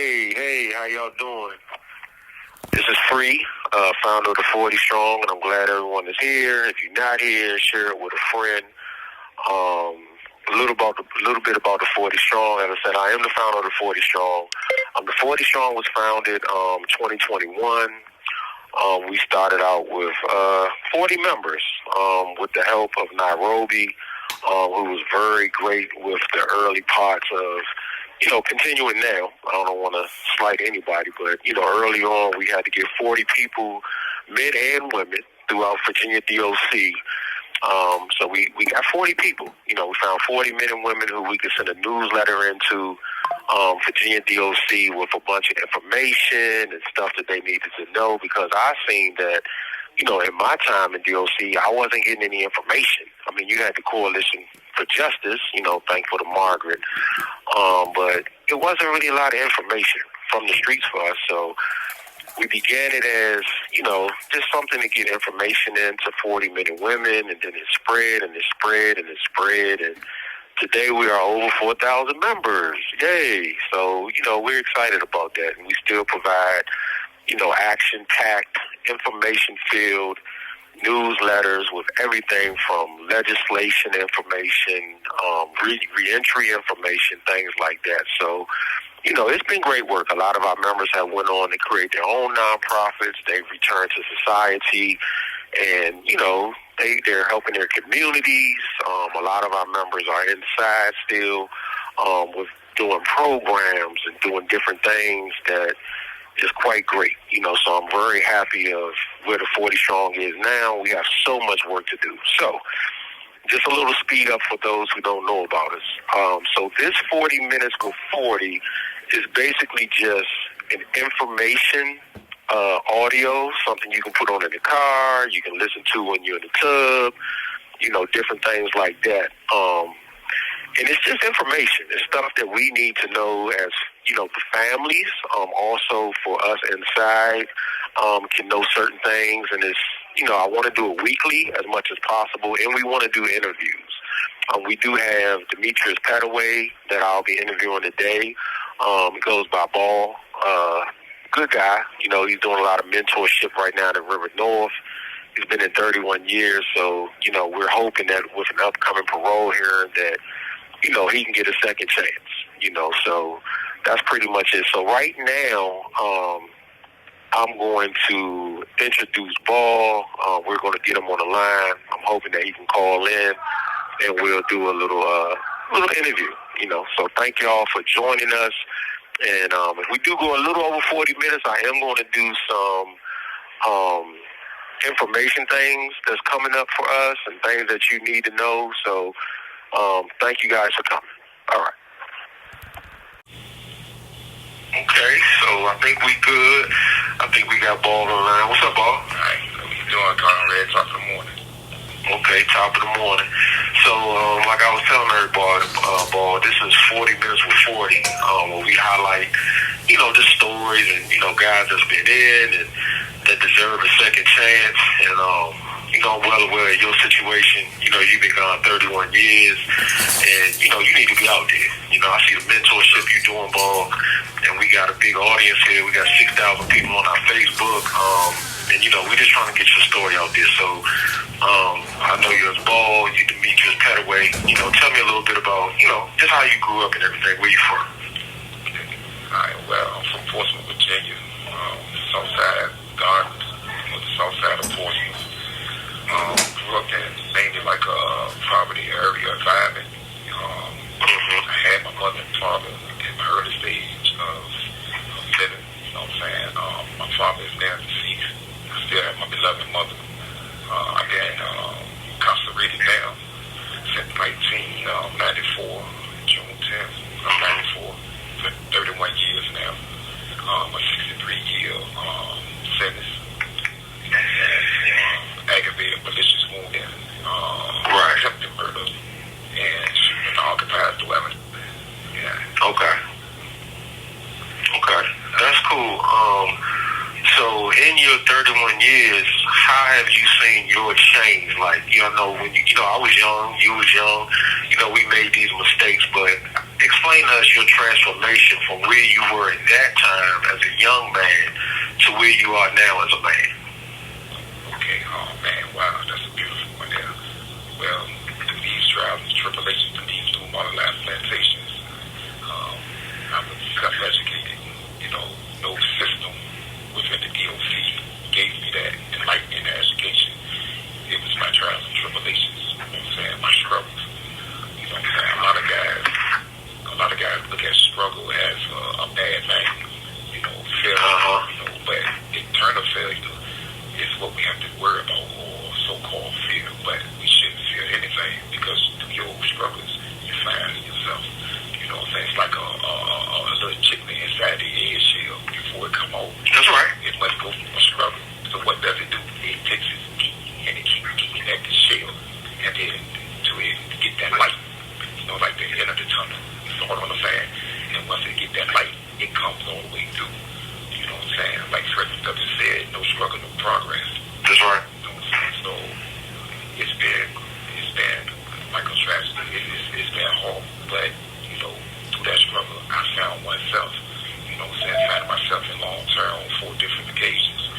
Hey, how y'all doing? This is Free, founder of the 40 Strong, and I'm glad everyone is here. If you're not here, share it with a friend. A little bit about the 40 Strong. As I said, I am the founder of the 40 Strong. The 40 Strong was founded 2021. We started out with 40 members with the help of Nairobi, who was very great with the early parts of, continuing now. I don't want to slight anybody, but, early on we had to get 40 people, men and women, throughout Virginia DOC. So we got 40 people. We found 40 men and women who we could send a newsletter into Virginia DOC with a bunch of information and stuff that they needed to know, because I seen that, in my time in DOC, I wasn't getting any information. I mean, you had the Coalition for Justice, thankful to Margaret, but it wasn't really a lot of information from the streets for us. So we began it as, just something to get information into 40 men and women, and then it spread and it spread and it spread. And today we are over 4,000 members. Yay. So, we're excited about that. And we still provide, action-packed, information-filled newsletters with everything from legislation information, reentry information, things like that. So, it's been great work. A lot of our members have went on to create their own nonprofits. They've returned to society, and, they're helping their communities. A lot of our members are inside still with doing programs and doing different things that is quite great. So I'm very happy of where the 40 Strong is now. We have so much work to do. So just a little speed up for those who don't know about us. So this 40 Minutes with 40 is basically just an information audio, something you can put on in the car, you can listen to when you're in the tub, different things like that. And it's just information. It's stuff that we need to know as, the families, also for us inside, can know certain things. And it's, I want to do it weekly as much as possible, and we want to do interviews. We do have Demetrius Pettaway that I'll be interviewing today. He goes by Ball. Good guy. He's doing a lot of mentorship right now at River North. He's been in 31 years, so, we're hoping that with an upcoming parole here that, he can get a second chance, so that's pretty much it. So right now, I'm going to introduce Ball. We're going to get him on the line. I'm hoping that he can call in, and we'll do a little interview, So thank you all for joining us. And if we do go a little over 40 minutes, I am going to do some information things that's coming up for us and things that you need to know. So thank you guys for coming. All right. Okay, so I think we good. I think we got Ball on the line. What's up, Ball? All right, how you doing, Conrad? Top of the morning. Okay, top of the morning. So, like I was telling everybody, Ball, this is 40 Minutes with 40, where we highlight, the stories and, guys that's been in and that deserve a second chance. And, I'm well aware of your situation. You've been gone 31 years, and, you need to be out there. I see the mentorship you're doing, Ball, and we got a big audience here. We got 6,000 people on our Facebook, and, we're just trying to get your story out there. So, I know you're Ball, you Demetrius Pettaway. Tell me a little bit about, just how you grew up and everything. Where you from? All right, well, I'm from Portsmouth, Virginia, south side Gardens, the south side of Portsmouth. Grew up in mainly like a poverty area environment. I had my mother and father in my early stage of living, my father is now deceased. I still have my beloved mother. I've been incarcerated now since 1994, June 10th of 94, for 31 years now. A 63-year sentence. Aggravated malicious wounding, attempted murder, and shooting an occupied dwelling. Yeah. Okay. That's cool. So in your 31 years, how have you seen your change? Like, when I was young, you was young, we made these mistakes, but explain to us your transformation from where you were were at that time as a young man to where you are now as a man? Okay, oh man, wow, that's a beautiful one there. Well, through these trials and tribulations, through these new modern life plantations, I was self-educated. No system within the DOC gave me that enlightenment and education. It was my trials and tribulations, you know what I'm saying, my struggles. You know what I'm saying? A lot of guys look at struggle as a bad thing, failure, but internal failure is what we have to worry about, or so-called fear. But we shouldn't fear anything, because through your struggles, you find yourself. You know what I'm saying? It's like a little chicken inside the egg shell before it come out. That's right. It must go through a struggle. So what does it do? It takes its heat and it keeps keeping at the shell, and then to get that light. Like the end of the tunnel. It's all on the fan. And once it get that light, it comes all the way through. You know what I'm saying? Like Frederick Douglass said, no struggle, no progress. That's right. You know what I'm saying? So it's been like a tragedy. It's been hard. But, through that struggle, I found oneself. You know what I'm saying? Found myself in long term on 4 different occasions.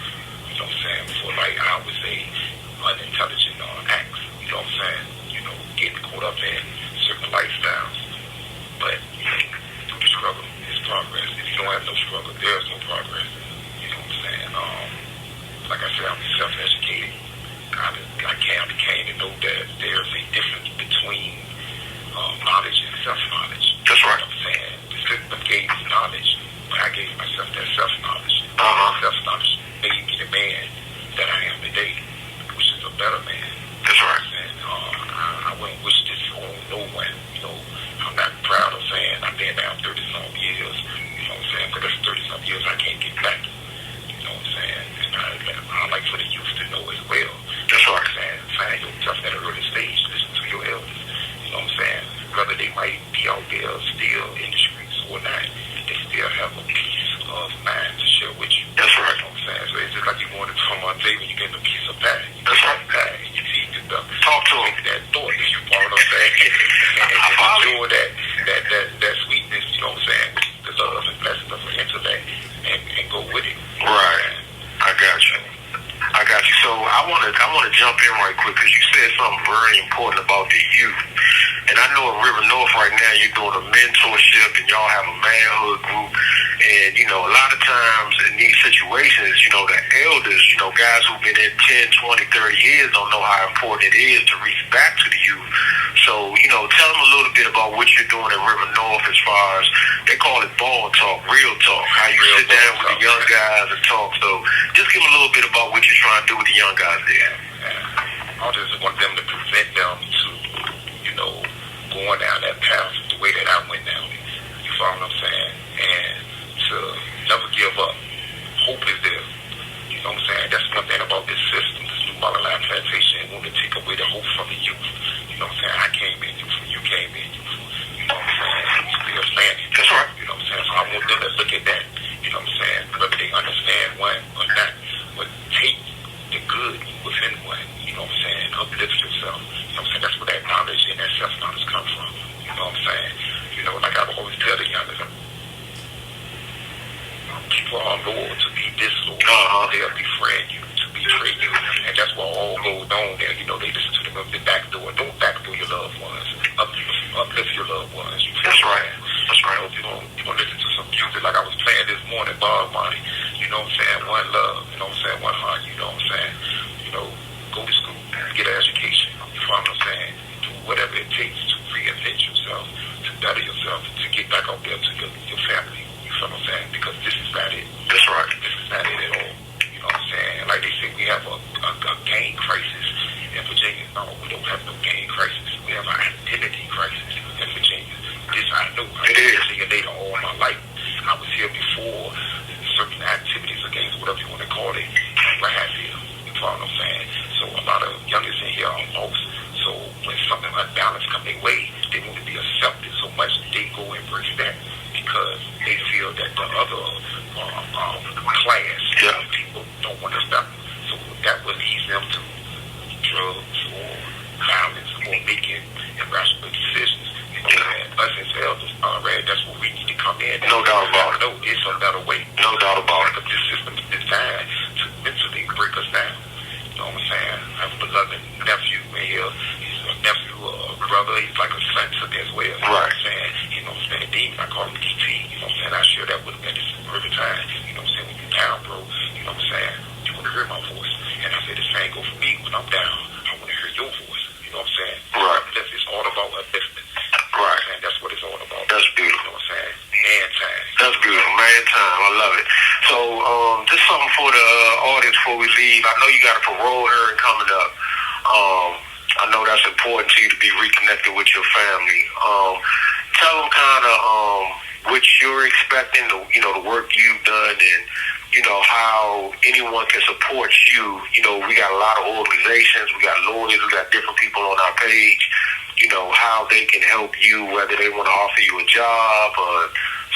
You know what I'm saying? For like I would say unintelligent acts. You know what I'm saying? Getting caught up in certain lifestyles. But through the struggle is progress. If you don't have no struggle, there's no progress. You know what I'm saying? Like I said, I'm self-educated. I became to know that there's a difference between knowledge and self-knowledge. That's right. You know what I'm saying? The system gave me knowledge, but I gave myself that self-knowledge. Self-knowledge made me the man that I am today, which is a better man. That's right. I wouldn't wish this on no one. I'm not proud of saying I've been down 30-some years. You know what I'm saying? Because that's 30-some years I can't get back. You know what I'm saying? And I like for the youth to know as well. That's right. You know what I'm saying? Find yourself at an early stage. Listen to your elders. You know what I'm saying? Whether they might be out there still in the streets or not, they still have a piece of mind to share with you. That's right. You know what I'm saying? So it's just like you going from one day when you get a piece of pie. That's right. Pie. You see the talk to them. That thought, if you follow what I'm saying, and enjoy that sweetness, you know what I'm saying, the love and blessings of the intellect, and go with it. Right. I got you. So I want to jump in right quick, because you said something very important about the youth. And I know at River North right now you're doing a mentorship, and y'all have a manhood group. And, a lot of times in these situations, the elders, guys who've been in 10, 20, 30 years don't know how important it is to reach back to the youth. So, tell them a little bit about what you're doing at River North as far as, they call it ball talk, real talk, how you sit down with the young guys and talk. So just give them a little bit about what you're trying to do with the young guys there. I just want them to prevent them to, going down that path the way that I went down it. You follow what I'm saying? And to never give up. Hope is there. You know what I'm saying? That's one thing about this system, this new modern life plantation. It want to take away the hope from the youth. You know what I'm saying? I came in youthful, you came in youthful. You know what I'm saying? We still standing. That's right. You know what I'm saying? So I want them to look at that. You know what I'm saying? Whether they understand one or not. But take the good within one. You know what I'm saying? Uplift yourself. You know what I'm saying? That's where that knowledge and that self-knowledge come from. You know what I'm saying? Like I always tell the youngest, people are loyal to be disloyal. They'll befriend you, to betray you. And that's what all goes on there. They listen to the backdoor. Don't backdoor your loved ones. Uplift your loved ones. That's right. That's right. You don't listen to some music like I was playing this morning, Bob Marley. You know what I'm saying? One love. You know what I'm saying? One heart. You know what I'm saying? Go to school. Get an education. You know what I'm saying? Do whatever it takes to reinvent yourself, to better yourself, to get back out there to your family. You know what I'm saying? Because this is not it. That's right. This is not it at all. You know what I'm saying? Like they say, we have a gang crisis in Virginia. No, we don't have no gang crisis. We have an identity crisis in Virginia. This I know. I've been here later all my life. I was here before certain activities or games, whatever you want to call it, rise here. You know what I'm saying? So a lot of youngest in here are lost. So when something unbalanced come their way, they want to be accepted so much they go embrace that, because they feel that the other class people don't want to stop them. So that will lead them to drugs or violence or making irrational decisions. You know what I'm saying? Us as elders, Red, that's what we need to come in. No doubt about it. No, it's a better way. No doubt about it. But this system is designed to mentally break us down. You know what I'm saying? I have a beloved nephew in here. He's a nephew, brother. He's like a son to me as well. You know what I'm saying? You know what I'm saying? Demon, I call him DT. You know what I'm saying? I share that with him at this perfect time. You know what I'm saying? When you're down, bro, you know what I'm saying? You want to hear my voice. And I say the same go for me when I'm down. I want to hear your voice. You know what I'm saying? Right. It's all about upliftment. Right. And that's what it's all about. That's beautiful. You know what I'm saying? Man time. That's beautiful. Man time. I love it. So, just something for the audience before we leave. I know you got a parole hearing coming up. I know that's important to you to be reconnected with your family. Tell them kind of what you're expecting, the work you've done, and how anyone can support you. We got a lot of organizations, we got lawyers, we got different people on our page. How they can help you, whether they want to offer you a job or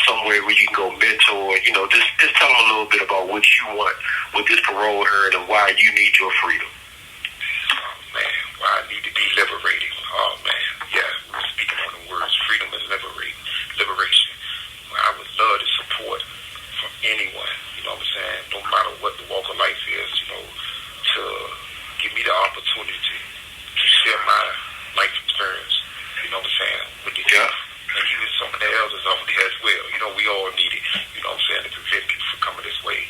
somewhere where you can go mentor. Just tell them a little bit about what you want with this parole hearing and why you need your freedom. Oh man, why I need to be liberated. Oh man, yeah, we were speaking on the words freedom and liberation. I would love the support from anyone. You know what I'm saying? No matter what the walk of life is, to give me the opportunity to share my life experience, you know what I'm saying, with the youth. And even some of the elders over there as well. We all need it, you know what I'm saying, to prevent people from coming this way.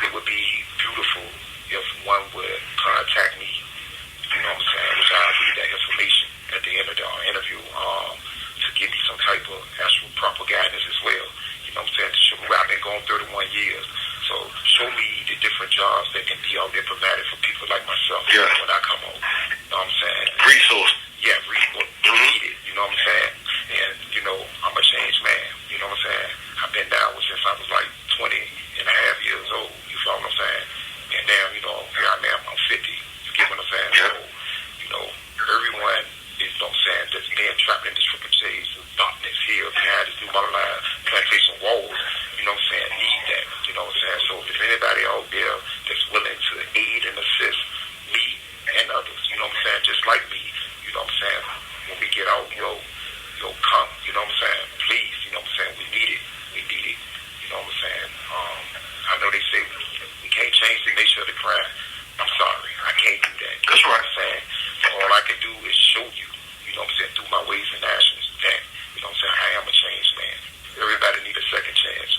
It would be beautiful if one would contact me, you know what I'm saying, which I'll read that information at the end of the interview, to give me some type of actual proper guidance as well. You know what I'm saying, to show me where I've been going 31 years. So show me the different jobs that can be out there provided for people like myself when I come home. You know what I'm saying? Resource. Yeah, resource. Needed, you know what I'm saying? And, I'm a changed man. You know what I'm saying? I've been down since I was like 20 and a half years old. You feel what I'm saying? And now, here I am, I'm 50. You get what I'm saying? So, everyone is, you know what I'm saying, that's being trapped in this triple shades of darkness here behind this new monoline plantation walls, you know what I'm saying, need that. You know what I'm saying? So if there's anybody out there that's willing to aid and assist me and others, you know what I'm saying, just like me, you know what I'm saying, when we get out, come, you know what I'm saying, please, you know what I'm saying, we need it, you know what I'm saying. I know they say we can't change the nature of the crime. I'm sorry, I can't do that. That's right. You know what I'm saying? So all I can do is show you, you know what I'm saying, through my ways and actions that, you know what I'm saying, I am a changed man. Everybody need a second chance.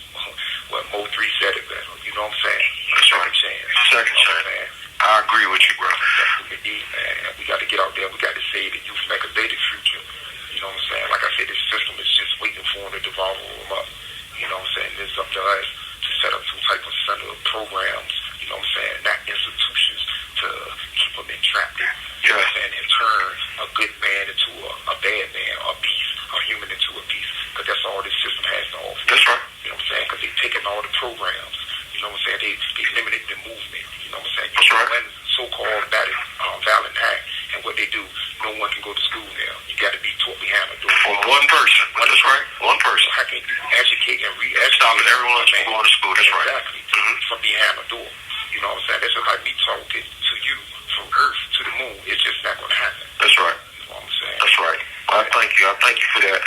Well, Mo 3 said it better, you know what I'm saying? A second chance. Second chance. I agree with you, bro. That's what we need, man. We got to get out there. We got to save the youth, make a better future. You know what I'm saying? Like I said, this system is just waiting for them to devolve them up. You know what I'm saying? It's up to us to set up some type of center of programs, you know what I'm saying, not institutions to keep them entrapped in. You know what I'm saying? And turn a good man into a bad man, a beast, a human into a beast. Because that's all this system has to offer. That's right. You know what I'm saying? Because they've taken all the programs. You know what I'm saying? They limited the movement. You know what I'm saying? That's right. One so-called violent act, and what they do, no one can go to school now. You got to be taught behind a door. For one person. That's right. One person. How can you educate and re-educate? Stopping everyone from going to school. That's right. Exactly. From behind a door. You know what I'm saying? That's just like me talking to you from Earth to the moon. It's just not going to happen. That's right. You know what I'm saying? That's right. I thank you. I thank you for that.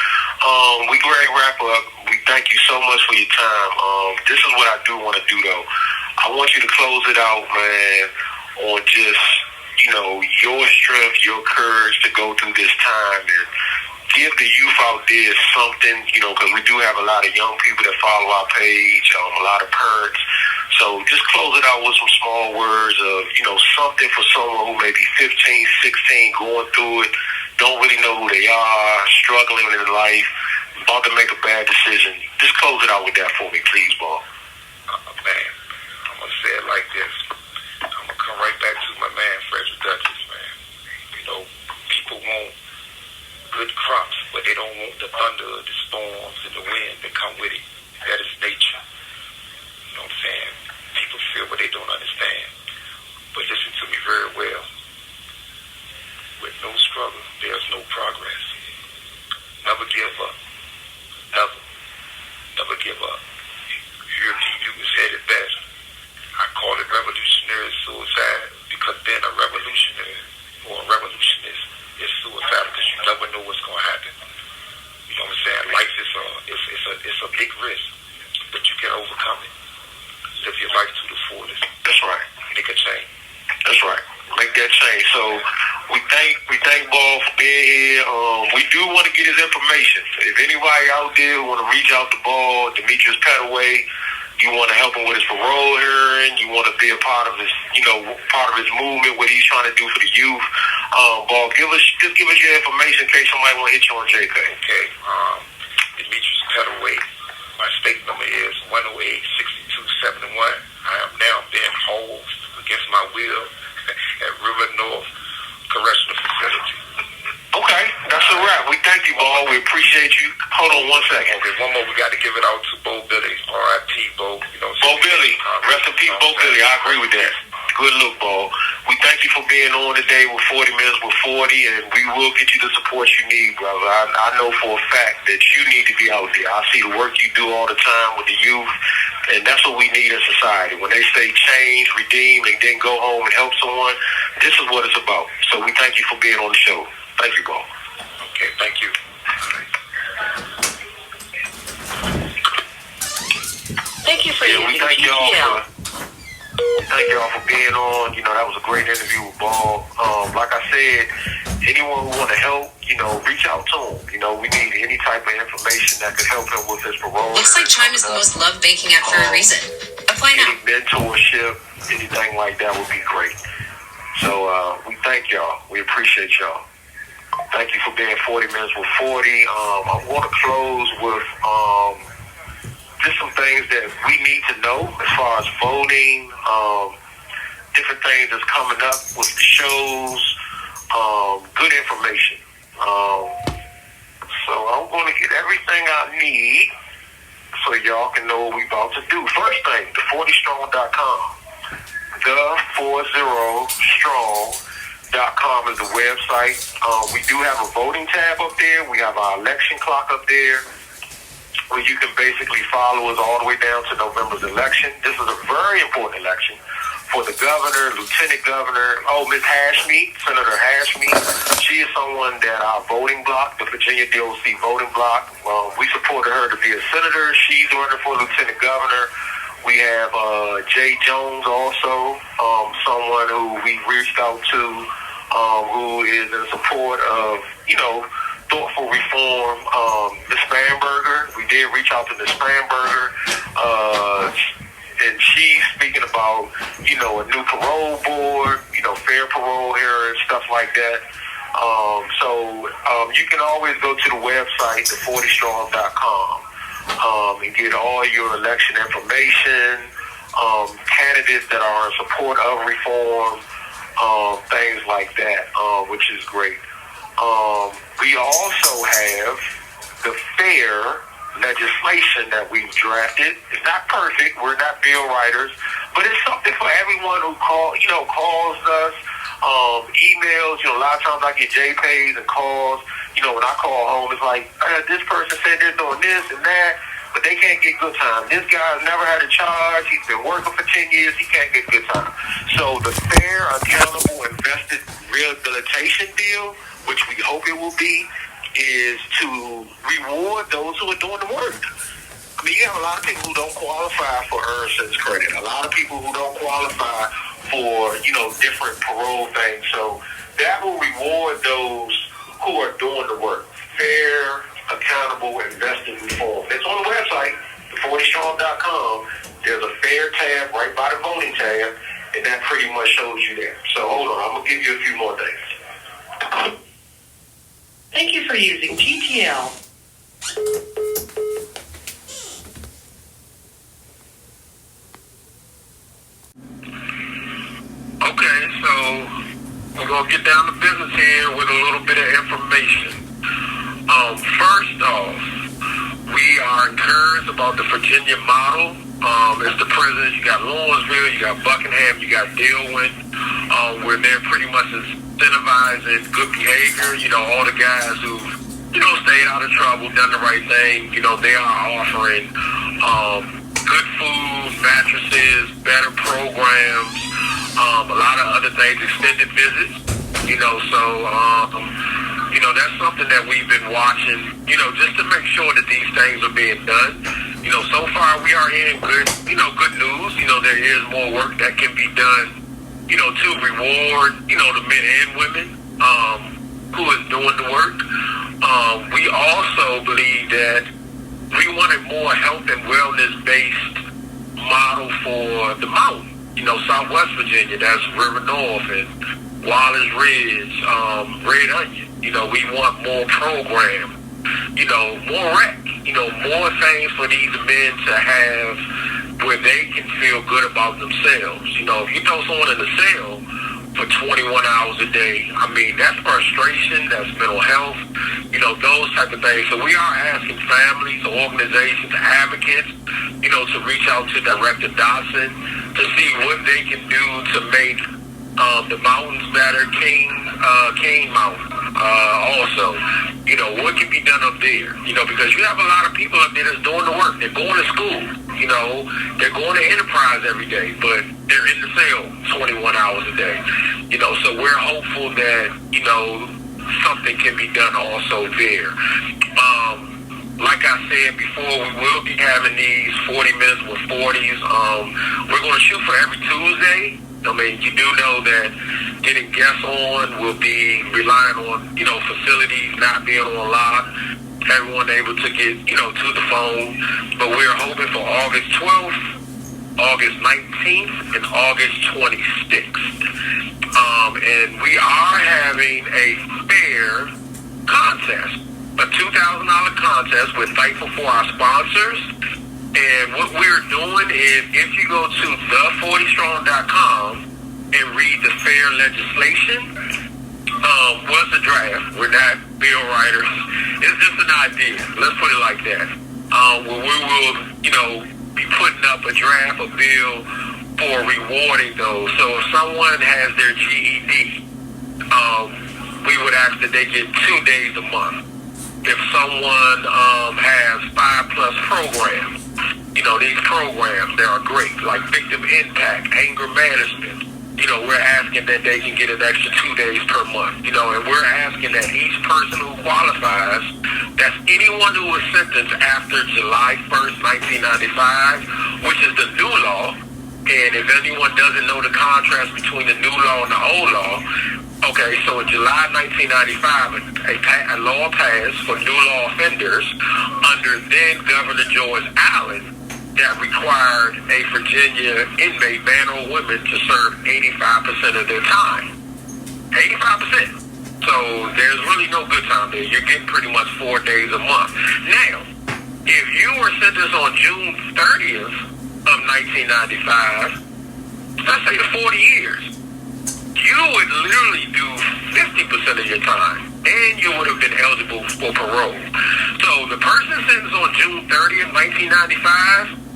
We go ahead and wrap up. We thank you so much for your time. This is what I do want to do, though. I want you to close it out, man, on just, your strength, your courage to go through this time and give the youth out there something, because we do have a lot of young people that follow our page, a lot of parents. So just close it out with some small words of, something for someone who may be 15, 16, going through it, don't really know who they are, struggling in life, about to make a bad decision. Just close it out with that for me, please, Bob. Man, I'm going to say it like this. I'm going to come right back to my man, Frederick Douglass, man. People want good crops, but they don't want the thunder, the storms, and the wind that come with it. That is nature. You know what I'm saying? People feel what they don't understand. But listen to me very well. With no struggle, there's no progress. Never give up. Never. Never give up. You said it best. I call it revolutionary suicide because being a revolutionary or a revolutionist is suicidal because you never know what's going to happen. big risk, but you can overcome it. Live your life to the fullest. That's right. Make a change. That's right. Make that change. So we thank Ball for being here. We do want to get his information. If anybody out there want to reach out to Ball, Demetrius Pettaway, you want to help him with his parole hearing, you want to be a part of his, part of his movement, what he's trying to do for the youth. Ball, give us your information in case somebody want to hit you on JK. Okay. Demetrius Pettaway. My state number is 108-6271. I am now being hosed against my will at River North Correctional Facility. Okay, that's a wrap. We thank you, Ball. We appreciate you. Hold on one second. Okay, one more. We got to give it out to Bo Billy. R.I.P. Bo. Bo Billy. Rest in peace, Bo Billy. I agree with that. Good look, Ball. We thank you for being on today with 40 Minutes with 40, and we will get you the support you need, brother. I know for a fact that you need to be out there. I see the work you do all the time with the youth, and that's what we need in society. When they say change, redeem, and then go home and help someone, this is what it's about. So we thank you for being on the show. Thank you, Ball. Okay, thank you. Thank you for using TTL. Thank y'all for being on. That was a great interview with Ball. Like I said, anyone who want to help, reach out to him. We need any type of information that could help him with his parole. Looks like Chime is the most loved banking app for a reason. Apply now. Any mentorship, anything like that would be great. So we thank y'all. We appreciate y'all. Thank you for being 40 Minutes with 40. I want to close with just some things that we need to know as far as voting, different things that's coming up with the shows, good information. So I'm going to get everything I need so y'all can know what we're about to do. First thing, the40strong.com. The40strong.com is the website. We do have a voting tab up there. We have our election clock up there, where you can basically follow us all the way down to November's election. This is a very important election for the governor, lieutenant governor, Miss Hashmi, Senator Hashmi. She is someone that our voting bloc, the Virginia DOC voting bloc, we supported her to be a senator. She's running for lieutenant governor. We have Jay Jones also, someone who we reached out to, who is in support of, thoughtful reform. Ms. Spanberger, we did reach out to Ms. Spanberger, and she's speaking about, a new parole board, fair parole here and stuff like that. So you can always go to the website, the40strong.com, and get all your election information, candidates that are in support of reform, things like that, which is great. We also have the fair legislation that we've drafted. It's not perfect. We're not bill writers, but it's something for everyone who calls us, emails. A lot of times I get JPays and calls. When I call home, it's like, this person said they're doing this and that, but they can't get good time. This guy's never had a charge. He's been working for 10 years. He can't get good time. So the fair, accountable, invested rehabilitation bill, which we hope it will be, is to reward those who are doing the work. I mean, you have a lot of people who don't qualify for earned citizen credit. A lot of people who don't qualify for, different parole things. So that will reward those who are doing the work. Fair, accountable, invested reform. It's on the website, the40strong.com. There's a fair tab right by the voting tab, and that pretty much shows you there. So hold on, I'm going to give you a few more things. Thank you for using TTL. Okay, so we're going to get down to business here with a little bit of information. First off, we are encouraged about the Virginia model. It's the prisons. You got Lawrenceville, you got Buckingham, you got Dillwyn, where they're pretty much incentivizing good behavior. All the guys who stayed out of trouble, done the right thing. They are offering good food, mattresses, better programs, a lot of other things, extended visits. That's something that we've been watching, just to make sure that these things are being done. So far we are hearing good news. There is more work that can be done, to reward, the men and women who is doing the work. We also believe that we want a more health and wellness-based model for the mountain. Southwest Virginia, that's River North and Wallace Ridge, Red Onion. We want more program, more rec, more things for these men to have where they can feel good about themselves. If you throw someone in the cell for 21 hours a day, that's frustration, that's mental health, those type of things. So we are asking families, organizations, advocates, to reach out to Director Dotson to see what they can do to make the mountains better, King Mountain. Also, what can be done up there? Because you have a lot of people up there that's doing the work. They're going to school. They're going to Enterprise every day, but they're in the cell 21 hours a day. So we're hopeful that, something can be done also there. Like I said before, we will be having these 40 minutes with 40s. We're going to shoot for every Tuesday. You do know that getting guests on will be relying on, facilities not being on lock, everyone able to get, to the phone. But we're hoping for August 12th, August 19th, and August 26th. And we are having a fair contest, a $2,000 contest. We're thankful for our sponsors. And what we're doing is, if you go to the40strong.com and read the fair legislation, what's the draft? We're not bill writers. It's just an idea. Let's put it like that. Where we will, be putting up a draft, a bill for rewarding those. So if someone has their GED, we would ask that they get 2 days a month. If someone has 5+ programs, these programs, they are great, like victim impact, anger management. We're asking that they can get an extra 2 days per month. And we're asking that each person who qualifies, that's anyone who was sentenced after July 1st, 1995, which is the new law. And if anyone doesn't know the contrast between the new law and the old law, okay, so in July 1995, a law passed for new law offenders under then Governor George Allen that required a Virginia inmate, man or woman, to serve 85% of their time. 85%. So there's really no good time there. You're getting pretty much 4 days a month. Now, if you were sentenced on June 30th of 1995, let's say to 40 years, you would literally do 50% of your time, and you would have been eligible for parole. So the person sentenced on June 30th, 1995,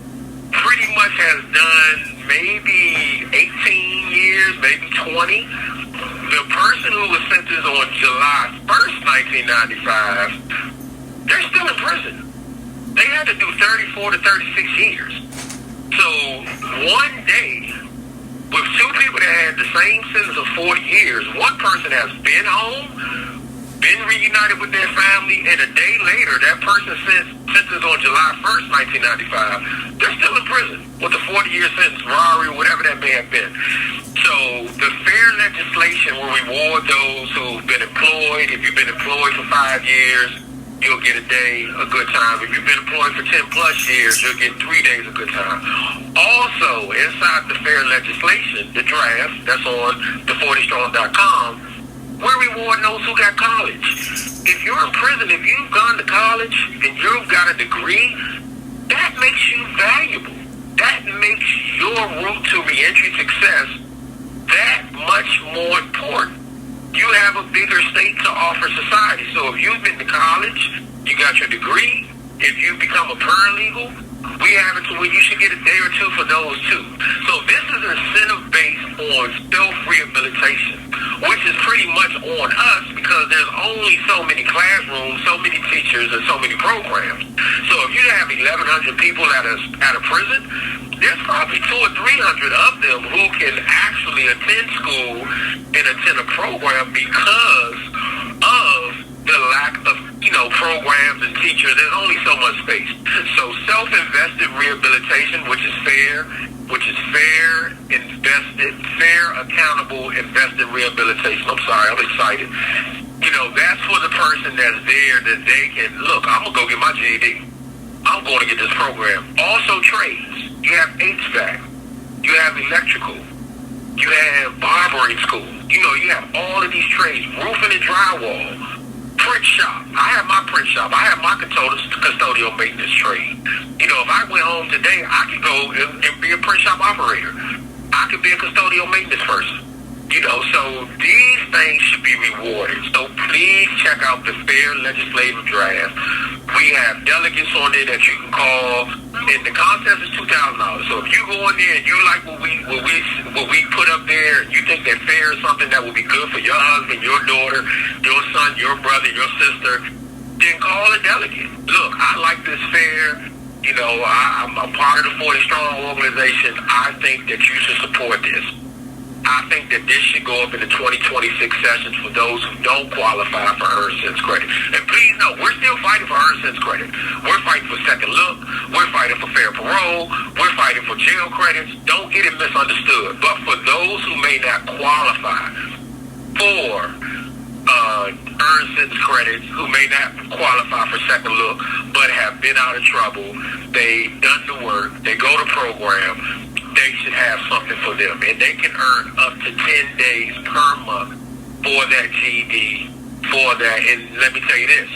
pretty much has done maybe 18 years, maybe 20. The person who was sentenced on July 1st, 1995, they're still in prison. They had to do 34 to 36 years. So one day, with two people that had the same sentence of 40 years, one person has been home, been reunited with their family, and a day later, that person sentenced on July 1st, 1995, they're still in prison with a 40-year sentence, robbery, whatever that may have been. So the fair legislation will reward those who've been employed. If you've been employed for 5 years, you'll get a day, a good time. If you've been employed for 10+ years, you'll get 3 days, a good time. Also, inside the fair legislation, the draft, that's on the40strong.com, we're rewarding those who got college. If you're in prison, if you've gone to college and you've got a degree, that makes you valuable. That makes your route to reentry success that much more important. You have a bigger stake to offer society. So if you've been to college, you got your degree, if you become a paralegal, we have it to where you should get a day or two for those too. So this is incentive based on self-rehabilitation, which is pretty much on us because there's only so many classrooms, so many teachers, and so many programs. So if you have 1,100 people at a prison, there's probably 200 or 300 of them who can actually attend school and attend a program because of the lack of, programs and teachers, there's only so much space. So self-invested rehabilitation, which is fair, accountable, invested rehabilitation. I'm sorry, I'm excited. That's for the person that's there that they can, look, I'm going to go get my GED. I'm going to get this program. Also trades. You have HVAC. You have electrical. You have barbering school. You have all of these trades. Roofing and drywall. Print shop. I have my print shop. I have my custodial maintenance trade. If I went home today, I could go and be a print shop operator. I could be a custodial maintenance person. So these things should be rewarded. So please check out the Fair Legislative Draft. We have delegates on there that you can call, and the contest is $2,000. So if you go in there and you like what we put up there, and you think that fair is something that will be good for your husband, your daughter, your son, your brother, your sister, then call a delegate. Look, I like this fair. I'm a part of the 40 Strong organization. I think that you should support this. I think that this should go up in the 2026 sessions for those who don't qualify for earned cents credit. And please know, we're still fighting for earned cents credit. We're fighting for second look. We're fighting for fair parole. We're fighting for jail credits. Don't get it misunderstood. But for those who may not qualify for earned cents credits, who may not qualify for second look, but have been out of trouble, they've done the work, they go to program, they should have something for them. And they can earn up to 10 days per month for that GED, for that. And let me tell you this,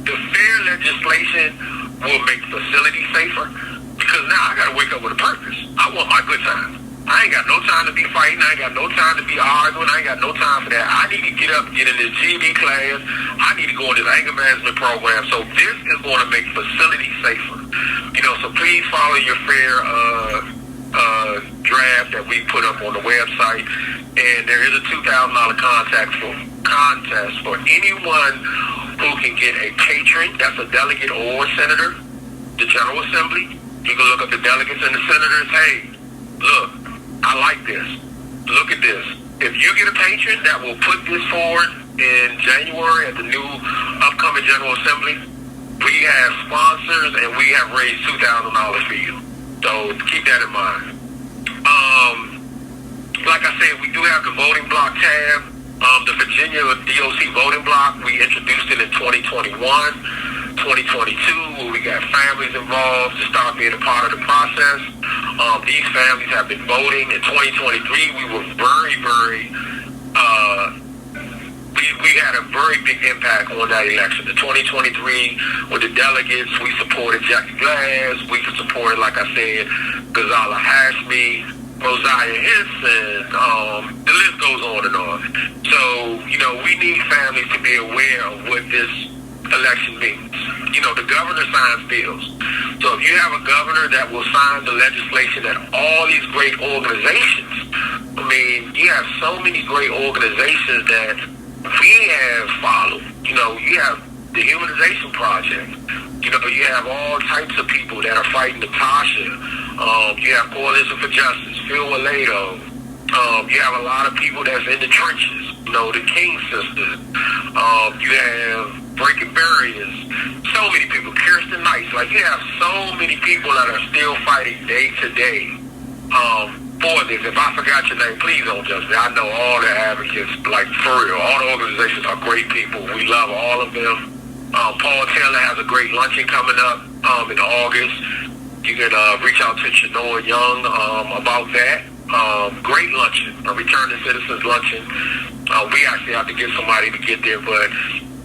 the fair legislation will make facilities safer, because now I got to wake up with a purpose. I want my good time. I ain't got no time to be fighting. I ain't got no time to be arguing. I ain't got no time for that. I need to get up and get in this GED class. I need to go in this anger management program. So this is going to make facilities safer. So please follow your fair draft that we put up on the website. And there is a $2,000 contest for anyone who can get a patron. That's a delegate or a senator, the General Assembly. You can look up the delegates and the senators. Hey, look, I like this. Look at this. If you get a patron that will put this forward in January at the new upcoming General Assembly, we have sponsors and we have raised $2,000 for you. So keep that in mind. Like I said, we do have the voting block tab. The Virginia DOC voting block, we introduced it in 2021, 2022, where we got families involved to start being a part of the process. These families have been voting. In 2023, we were we had a very big impact on that election. The 2023, with the delegates, we supported Jackie Glass. We supported, like I said, Ghazala Hashmi, Rosiah Henson. The list goes on and on. So, we need families to be aware of what this election means. The governor signs bills. So if you have a governor that will sign the legislation that all these great organizations, you have so many great organizations that we have followed. You have the Humanization Project. You have all types of people that are fighting Natasha. You have Coalition for Justice, Phil Waledo. You have a lot of people that's in the trenches. The King Sisters. You have Breaking Barriers. So many people. Kirsten Knight. You have so many people that are still fighting day to day for this. If I forgot your name, please don't judge me. I know all the advocates, for real. All the organizations are great people. We love all of them. Paul Taylor has a great luncheon coming up in August. You can reach out to Chenoa Young about that. Great luncheon, a Return to Citizens luncheon. We actually have to get somebody to get there, but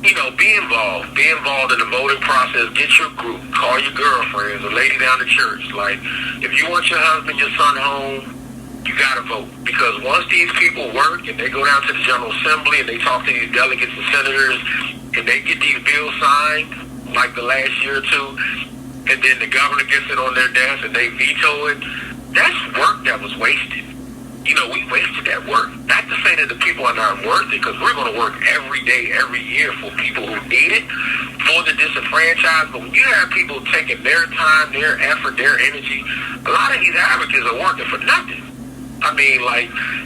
be involved. Be involved in the voting process. Get your group. Call your girlfriends, a lady down the church. If you want your husband, your son home, you got to vote. Because once these people work and they go down to the General Assembly and they talk to these delegates and senators and they get these bills signed, like the last year or two, and then the governor gets it on their desk and they veto it, that's work that was wasted. We wasted that work. Not to say that the people are not worth it, because we're going to work every day, every year for people who need it, for the disenfranchised. But when you have people taking their time, their effort, their energy, a lot of these advocates are working for nothing.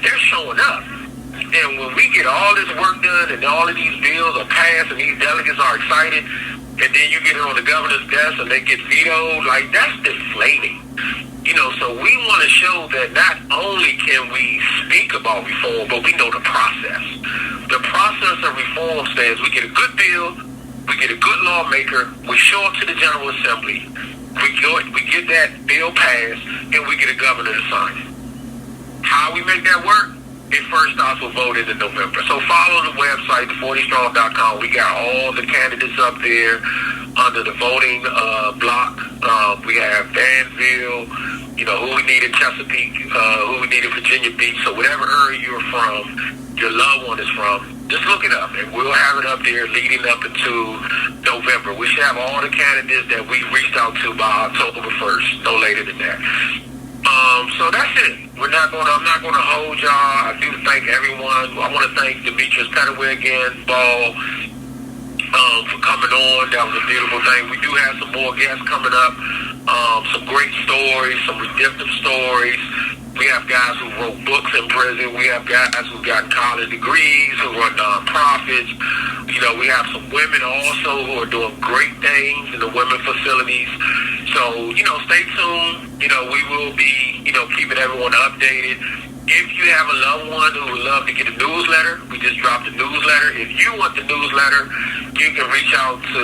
They're showing up. And when we get all this work done and all of these bills are passed and these delegates are excited, and then you get it on the governor's desk and they get vetoed, like, that's deflating. You know, so we want to show that not only can we speak about reform, but we know the process. The process of reform says we get a good bill, we get a good lawmaker, we show up to the General Assembly, we get that bill passed, and we get a governor to sign it. How we make that work? It first starts with voting in November. So follow the website, the40strong.com. We got all the candidates up there under the voting block. We have Danville, you know, who we need in Chesapeake, who we need in Virginia Beach. So whatever area you're from, your loved one is from, just look it up, and we'll have it up there leading up into November. We should have all the candidates that we reached out to by October 1st, no later than that. So that's it. I'm not gonna hold y'all. I do thank everyone. I want to thank Demetrius Pettaway again, Ball, for coming on. That was a beautiful thing. We do have some more guests coming up. Some great stories, some redemptive stories. We have guys who wrote books in prison. We have guys who got college degrees, who run nonprofits. You know, we have some women also who are doing great things in the women facilities. So, you know, stay tuned. You know, we will be, you know, keeping everyone updated. If you have a loved one who would love to get a newsletter, we just dropped a newsletter. If you want the newsletter, you can reach out to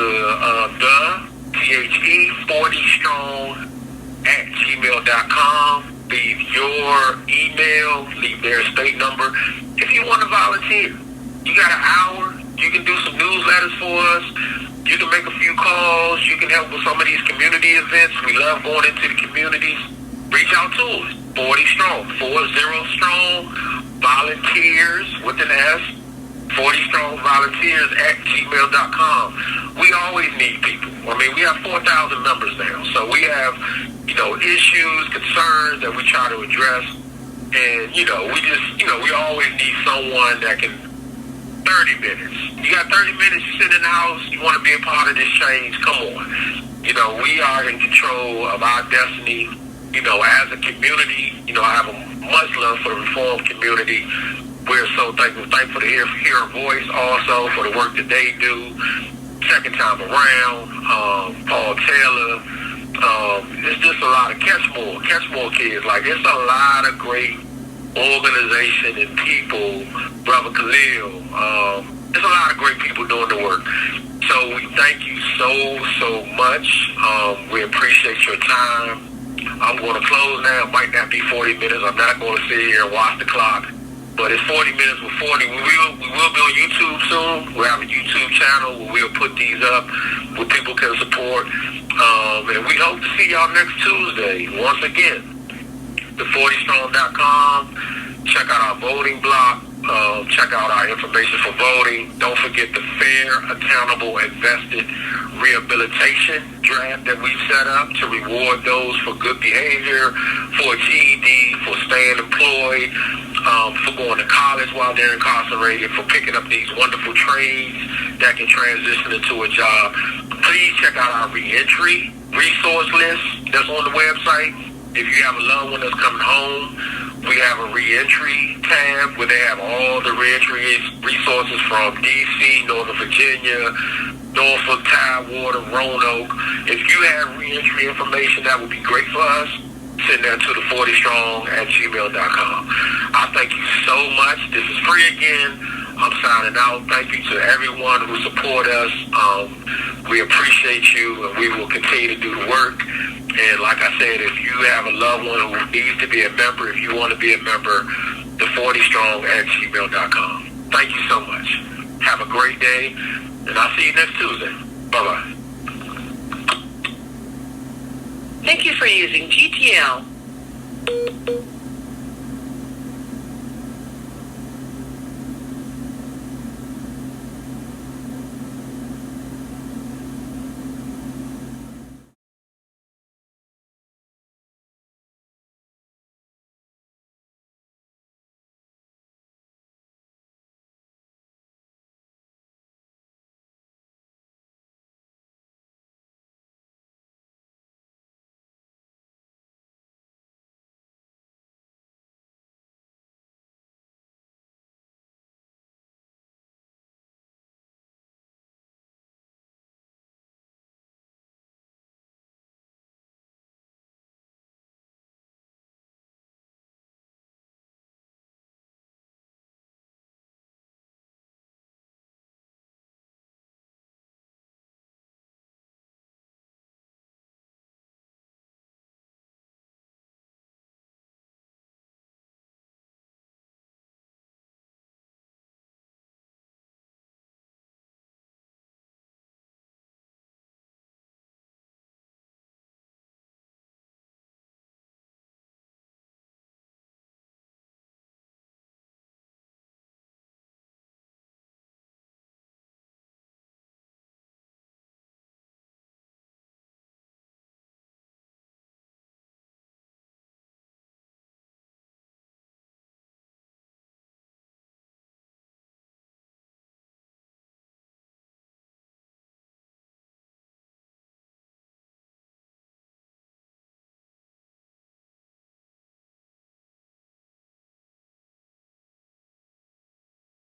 the40strong@gmail.com. Leave your email, leave their state number. If you want to volunteer, you got an hour, you can do some newsletters for us. You can make a few calls. You can help with some of these community events. We love going into the communities. Reach out to us. 40 strong, 40 strong volunteers with an S. 40 strong volunteers @gmail.com. We always need people. I mean, we have 4,000 members now, so we have, you know, issues, concerns that we try to address, and you know, we just, you know, we always need someone that can. 30 minutes. You got 30 minutes. You sit in the house. You want to be a part of this change. Come on. You know, we are in control of our destiny. You know, as a community, you know, I have much love for the reform community. We're so thankful to hear her voice also for the work that they do. Second time around, Paul Taylor. It's just a lot of catch more kids. Like, it's a lot of great organization and people, Brother Khalil. There's a lot of great people doing the work. So we thank you so much. We appreciate your time. I'm going to close now. It might not be 40 minutes. I'm not going to sit here and watch the clock. But it's 40 minutes with 40. We will be on YouTube soon. We'll have a YouTube channel where we'll put these up where people can support. And we hope to see y'all next Tuesday. Once again, the40strong.com. Check out our voting block. Check out our information for voting. Don't forget the fair, accountable, and vested rehabilitation draft that we set up to reward those for good behavior, for a GED, for staying employed, for going to college while they're incarcerated, for picking up these wonderful trades that can transition into a job. Please check out our reentry resource list that's on the website. If you have a loved one that's coming home, we have a reentry tab where they have all the reentry resources from D.C., Northern Virginia, Norfolk, Tidewater, Roanoke. If you have reentry information, that would be great for us. Send that to the 40strong@gmail.com. I thank you so much. This is free again. I'm signing out. Thank you to everyone who support us. We appreciate you, and we will continue to do the work. And like I said, if you have a loved one who needs to be a member, if you want to be a member, the 40strong@gmail.com. Thank you so much. Have a great day, and I'll see you next Tuesday. Bye-bye. Thank you for using GTL.